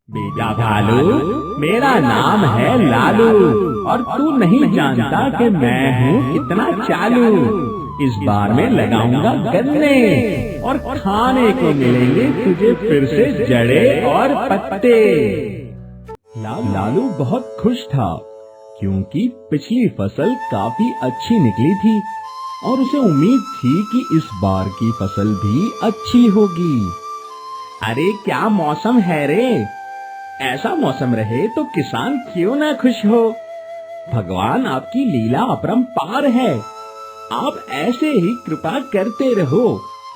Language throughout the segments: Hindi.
बेटा भालू, मेरा नाम है लालू और तू नहीं जानता कि मैं हूँ कितना चालू। इस बार मैं लगाऊंगा गन्ने और खाने को मिलेंगे तुझे फिर से जड़े और पत्ते। लालू बहुत खुश था क्योंकि पिछली फसल काफी अच्छी निकली थी और उसे उम्मीद थी कि इस बार की फसल भी अच्छी होगी। अरे क्या मौसम है रे! ऐसा मौसम रहे तो किसान क्यों ना खुश हो। भगवान आपकी लीला अपरंपार है। आप ऐसे ही कृपा करते रहो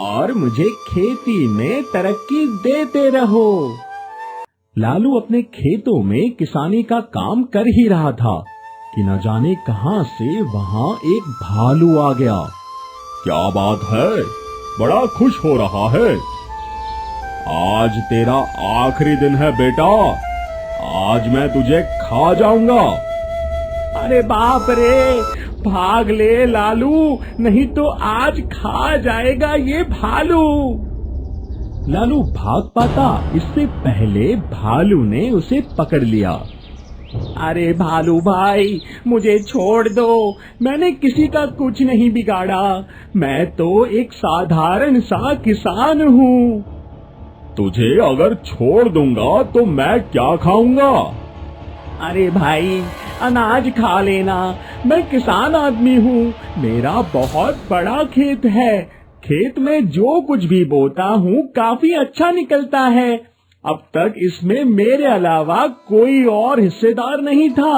और मुझे खेती में तरक्की देते रहो। लालू अपने खेतों में किसानी का काम कर ही रहा था कि न जाने कहां से वहां एक भालू आ गया। क्या बात है, बड़ा खुश हो रहा है। आज तेरा आखिरी दिन है बेटा, आज मैं तुझे खा जाऊंगा। अरे बाप रे, भाग ले लालू, नहीं तो आज खा जाएगा ये भालू। लालू भाग पाता इससे पहले भालू ने उसे पकड़ लिया। अरे भालू भाई, मुझे छोड़ दो, मैंने किसी का कुछ नहीं बिगाड़ा, मैं तो एक साधारण सा किसान हूँ। तुझे अगर छोड़ दूंगा तो मैं क्या खाऊंगा? अरे भाई, अनाज खा लेना, मैं किसान आदमी हूँ, मेरा बहुत बड़ा खेत है, खेत में जो कुछ भी बोता हूँ काफी अच्छा निकलता है। अब तक इसमें मेरे अलावा कोई और हिस्सेदार नहीं था।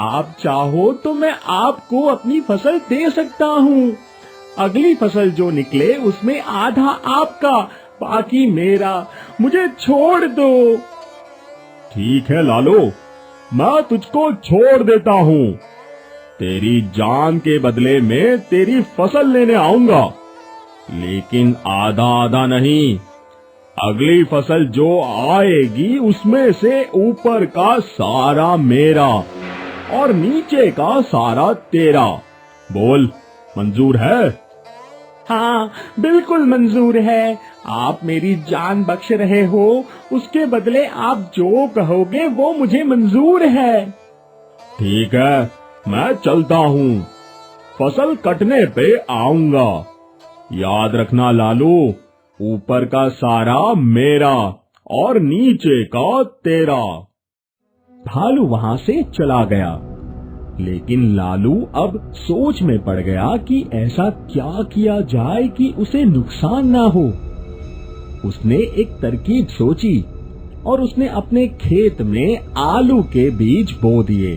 आप चाहो तो मैं आपको अपनी फसल दे सकता हूँ। अगली फसल जो निकले उसमें आधा आपका, बाकी मेरा, मुझे छोड़ दो। ठीक है लालू, मैं तुझको छोड़ देता हूँ। तेरी जान के बदले में तेरी फसल लेने आऊंगा, लेकिन आधा आधा नहीं। अगली फसल जो आएगी उसमें से ऊपर का सारा मेरा और नीचे का सारा तेरा। बोल, मंजूर है? हाँ, बिल्कुल मंजूर है। आप मेरी जान बख्श रहे हो, उसके बदले आप जो कहोगे वो मुझे मंजूर है। ठीक है, मैं चलता हूँ, फसल कटने पे आऊंगा। याद रखना लालू, ऊपर का सारा मेरा और नीचे का तेरा। भालू वहां से चला गया, लेकिन लालू अब सोच में पड़ गया कि ऐसा क्या किया जाए कि उसे नुकसान ना हो। उसने एक तरकीब सोची और उसने अपने खेत में आलू के बीज बो दिए।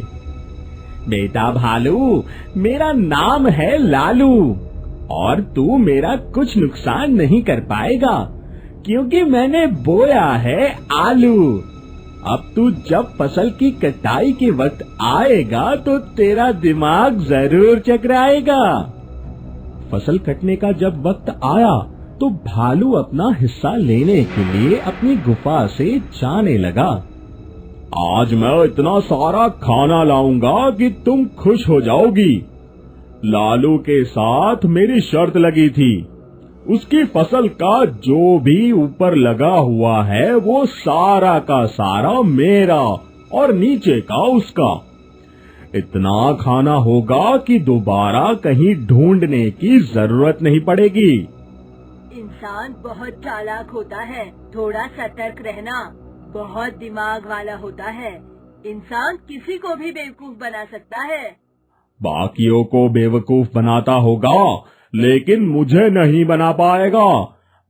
बेटा भालू, मेरा नाम है लालू और तू मेरा कुछ नुकसान नहीं कर पाएगा क्योंकि मैंने बोया है आलू। अब तू जब फसल की कटाई के वक्त आएगा तो तेरा दिमाग जरूर चकराएगा। फसल कटने का जब वक्त आया तो भालू अपना हिस्सा लेने के लिए अपनी गुफा से जाने लगा। आज मैं इतना सारा खाना लाऊंगा कि तुम खुश हो जाओगी। लालू के साथ मेरी शर्त लगी थी, उसकी फसल का जो भी ऊपर लगा हुआ है वो सारा का सारा मेरा और नीचे का उसका। इतना खाना होगा कि दोबारा कहीं ढूंढने की जरूरत नहीं पड़ेगी। इंसान बहुत चालाक होता है, थोड़ा सतर्क रहना। बहुत दिमाग वाला होता है, इंसान किसी को भी बेवकूफ बना सकता है। बाकियों को बेवकूफ बनाता होगा, लेकिन मुझे नहीं बना पाएगा,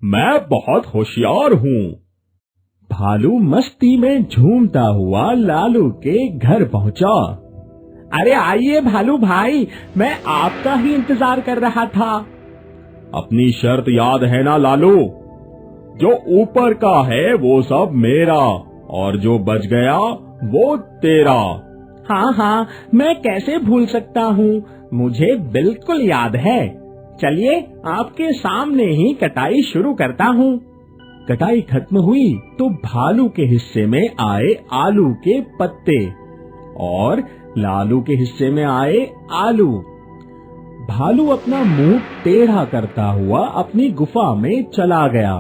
मैं बहुत होशियार हूँ। भालू मस्ती में झूमता हुआ लालू के घर पहुँचा। अरे आइए भालू भाई, मैं आपका ही इंतजार कर रहा था। अपनी शर्त याद है ना लालू? जो ऊपर का है वो सब मेरा और जो बच गया वो तेरा। हाँ हाँ, मैं कैसे भूल सकता हूँ, मुझे बिल्कुल याद है। चलिए आपके सामने ही कटाई शुरू करता हूँ। कटाई खत्म हुई तो भालू के हिस्से में आए आलू के पत्ते और लालू के हिस्से में आए आलू। भालू अपना मुंह टेढ़ा करता हुआ अपनी गुफा में चला गया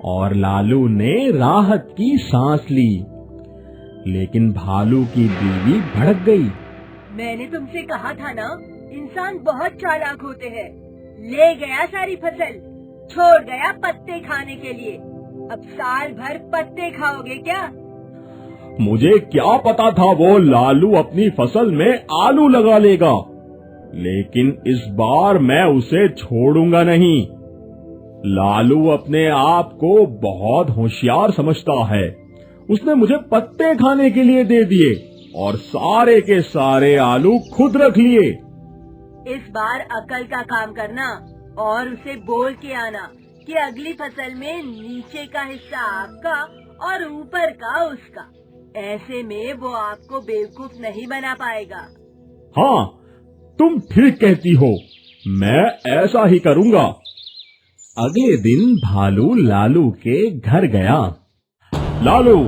और लालू ने राहत की सांस ली। लेकिन भालू की बीवी भड़क गई। मैंने तुमसे कहा था ना, इंसान बहुत चालाक होते हैं। ले गया सारी फसल, छोड़ गया पत्ते खाने के लिए। अब साल भर पत्ते खाओगे क्या? मुझे क्या पता था वो लालू अपनी फसल में आलू लगा लेगा, लेकिन इस बार मैं उसे छोड़ूंगा नहीं। लालू अपने आप को बहुत होशियार समझता है। उसने मुझे पत्ते खाने के लिए दे दिए और सारे के सारे आलू खुद रख लिए। इस बार अकल का काम करना और उसे बोल के आना कि अगली फसल में नीचे का हिस्सा आपका और ऊपर का उसका। ऐसे में वो आपको बेवकूफ नहीं बना पाएगा। हाँ, तुम ठीक कहती हो, मैं ऐसा ही करूंगा। अगले दिन भालू लालू के घर गया। लालू,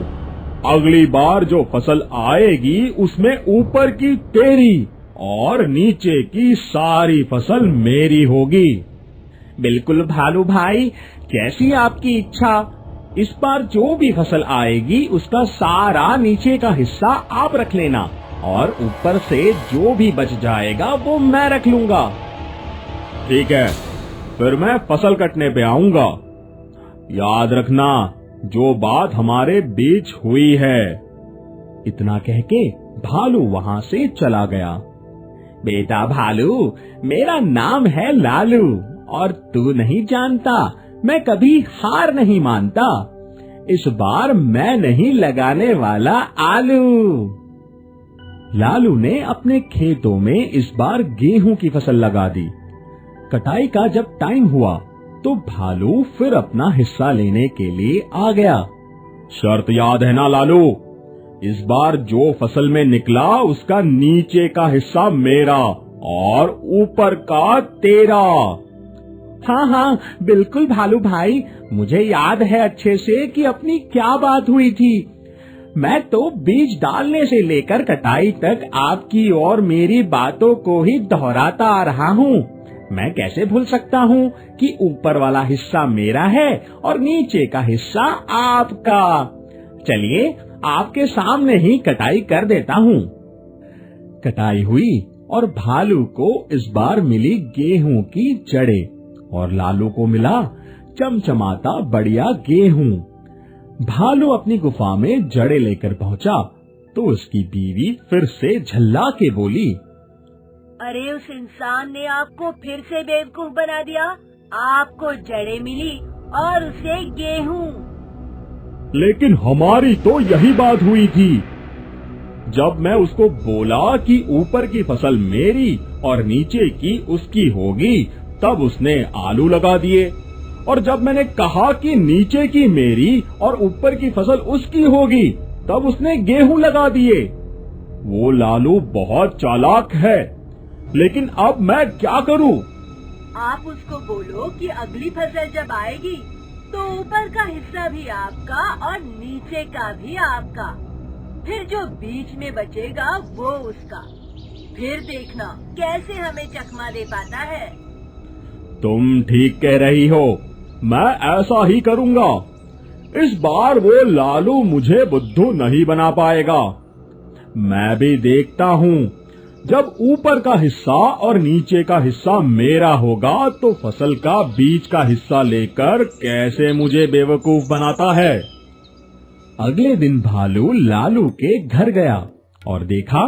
अगली बार जो फसल आएगी उसमें ऊपर की तेरी और नीचे की सारी फसल मेरी होगी। बिल्कुल भालू भाई, जैसी आपकी इच्छा। इस बार जो भी फसल आएगी उसका सारा नीचे का हिस्सा आप रख लेना और ऊपर से जो भी बच जाएगा वो मैं रख लूंगा। ठीक है, फिर मैं फसल कटने पे आऊंगा। याद रखना जो बात हमारे बीच हुई है। इतना कह के भालू वहां से चला गया। बेटा भालू, मेरा नाम है लालू और तू नहीं जानता, मैं कभी हार नहीं मानता। इस बार मैं नहीं लगाने वाला आलू। लालू ने अपने खेतों में इस बार गेहूं की फसल लगा दी। कटाई का जब टाइम हुआ तो भालू फिर अपना हिस्सा लेने के लिए आ गया। शर्त याद है ना लालू, इस बार जो फसल में निकला उसका नीचे का हिस्सा मेरा और ऊपर का तेरा। हाँ हाँ बिल्कुल भालू भाई, मुझे याद है अच्छे से कि अपनी क्या बात हुई थी। मैं तो बीज डालने से लेकर कटाई तक आपकी और मेरी बातों को ही दोहराता आ रहा हूँ। मैं कैसे भूल सकता हूँ कि ऊपर वाला हिस्सा मेरा है और नीचे का हिस्सा आपका। चलिए आपके सामने ही कटाई कर देता हूँ। कटाई हुई और भालू को इस बार मिली गेहूं की जड़ें और लालू को मिला चमचमाता बढ़िया गेहूं। भालू अपनी गुफा में जड़ें लेकर पहुंचा तो उसकी बीवी फिर से झल्ला के बोली, अरे उस इंसान ने आपको फिर से बेवकूफ बना दिया। आपको जड़ें मिली और उसे गेहूं। लेकिन हमारी तो यही बात हुई थी। जब मैं उसको बोला कि ऊपर की फसल मेरी और नीचे की उसकी होगी, तब उसने आलू लगा दिए, और जब मैंने कहा कि नीचे की मेरी और ऊपर की फसल उसकी होगी, तब उसने गेहूं लगा दिए। वो लालू बहुत चालाक है, लेकिन अब मैं क्या करूं? आप उसको बोलो कि अगली फसल जब आएगी तो ऊपर का हिस्सा भी आपका और नीचे का भी आपका। फिर जो बीच में बचेगा वो उसका। फिर देखना कैसे हमें चकमा दे पाता है। तुम ठीक कह रही हो, मैं ऐसा ही करूंगा। इस बार वो लालू मुझे बुद्धू नहीं बना पाएगा। मैं भी देखता हूँ, जब ऊपर का हिस्सा और नीचे का हिस्सा मेरा होगा तो फसल का बीच का हिस्सा लेकर कैसे मुझे बेवकूफ बनाता है। अगले दिन भालू लालू के घर गया और देखा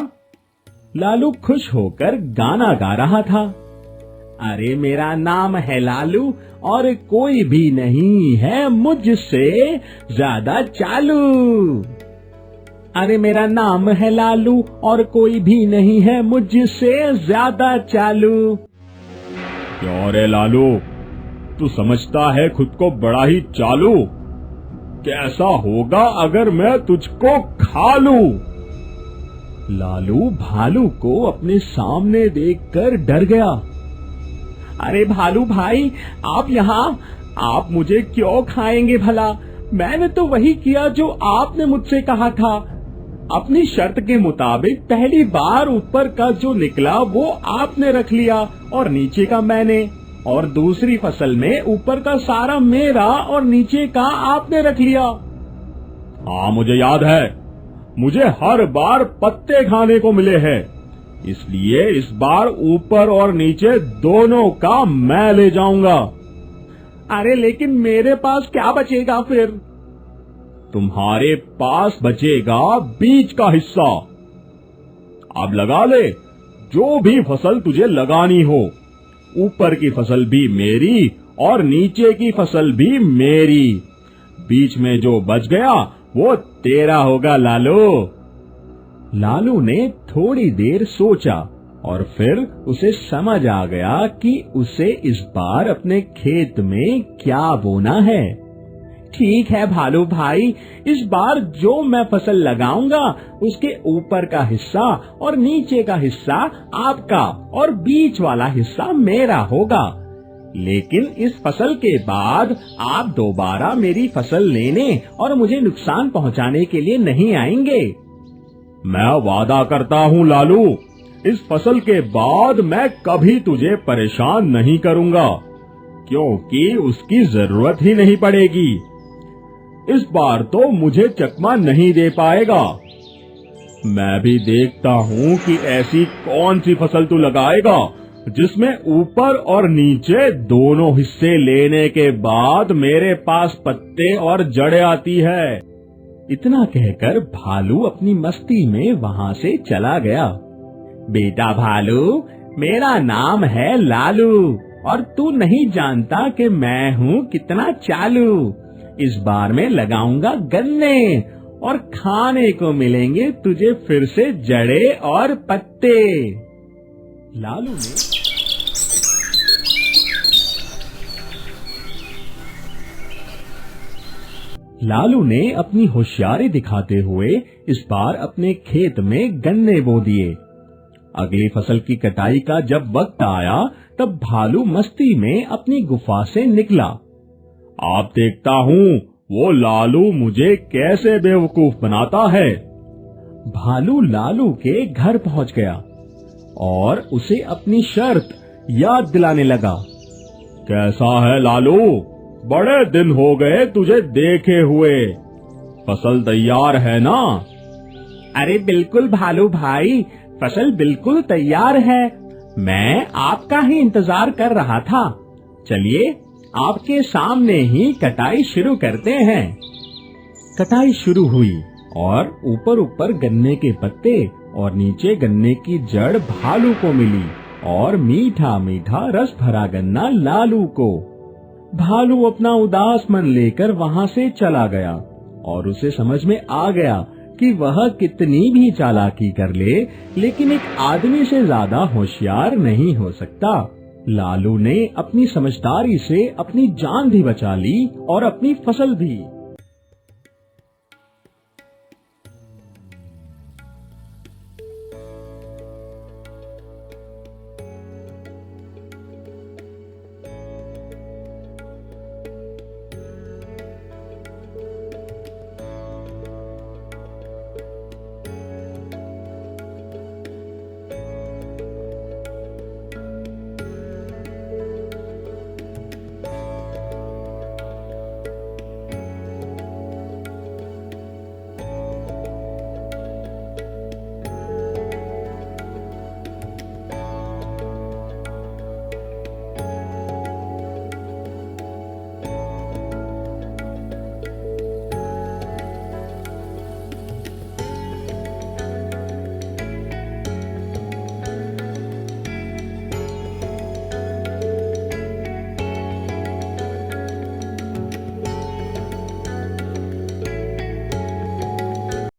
लालू खुश होकर गाना गा रहा था। अरे मेरा नाम है लालू और कोई भी नहीं है मुझसे ज्यादा चालू। अरे मेरा नाम है लालू और कोई भी नहीं है मुझसे ज्यादा चालू। क्यों रे लालू, तू समझता है खुद को बड़ा ही चालू? कैसा होगा अगर मैं तुझको खा लूं? लालू भालू को अपने सामने देखकर डर गया। अरे भालू भाई, आप यहाँ, आप मुझे क्यों खाएंगे भला? मैंने तो वही किया जो आपने मुझसे कहा था। अपनी शर्त के मुताबिक पहली बार ऊपर का जो निकला वो आपने रख लिया और नीचे का मैंने, और दूसरी फसल में ऊपर का सारा मेरा और नीचे का आपने रख लिया। हाँ मुझे याद है, मुझे हर बार पत्ते खाने को मिले हैं, इसलिए इस बार ऊपर और नीचे दोनों का मैं ले जाऊंगा। अरे लेकिन मेरे पास क्या बचेगा फिर? तुम्हारे पास बचेगा बीच का हिस्सा। अब लगा ले जो भी फसल तुझे लगानी हो, ऊपर की फसल भी मेरी और नीचे की फसल भी मेरी। बीच में जो बच गया वो तेरा होगा लालू। लालू ने थोड़ी देर सोचा और फिर उसे समझ आ गया कि उसे इस बार अपने खेत में क्या बोना है। ठीक है भालू भाई, इस बार जो मैं फसल लगाऊंगा उसके ऊपर का हिस्सा और नीचे का हिस्सा आपका और बीच वाला हिस्सा मेरा होगा। लेकिन इस फसल के बाद आप दोबारा मेरी फसल लेने और मुझे नुकसान पहुंचाने के लिए नहीं आएंगे। मैं वादा करता हूँ लालू, इस फसल के बाद मैं कभी तुझे परेशान नहीं करूंगा, क्योंकि उसकी जरूरत ही नहीं पड़ेगी। इस बार तो मुझे चकमा नहीं दे पाएगा। मैं भी देखता हूँ कि ऐसी कौन सी फसल तू लगाएगा जिसमें ऊपर और नीचे दोनों हिस्से लेने के बाद मेरे पास पत्ते और जड़ें आती है। इतना कहकर भालू अपनी मस्ती में वहाँ से चला गया। बेटा भालू, मेरा नाम है लालू और तू नहीं जानता कि मैं हूँ कितना चालू। इस बार मैं लगाऊंगा गन्ने और खाने को मिलेंगे तुझे फिर से जड़ें और पत्ते। लालू ने अपनी होशियारी दिखाते हुए इस बार अपने खेत में गन्ने बो दिए। अगली फसल की कटाई का जब वक्त आया तब भालू मस्ती में अपनी गुफा से निकला। आप देखता हूँ वो लालू मुझे कैसे बेवकूफ बनाता है। भालू लालू के घर पहुँच गया और उसे अपनी शर्त याद दिलाने लगा। कैसा है लालू, बड़े दिन हो गए तुझे देखे हुए, फसल तैयार है ना? अरे बिल्कुल भालू भाई, फसल बिल्कुल तैयार है। मैं आपका ही इंतजार कर रहा था। चलिए आपके सामने ही कटाई शुरू करते हैं। कटाई शुरू हुई और ऊपर ऊपर गन्ने के पत्ते और नीचे गन्ने की जड़ भालू को मिली और मीठा मीठा रस भरा गन्ना लालू को। भालू अपना उदास मन लेकर वहाँ से चला गया और उसे समझ में आ गया कि वह कितनी भी चालाकी कर ले, लेकिन एक आदमी से ज्यादा होशियार नहीं हो सकता। लालू ने अपनी समझदारी से अपनी जान भी बचा ली और अपनी फसल भी।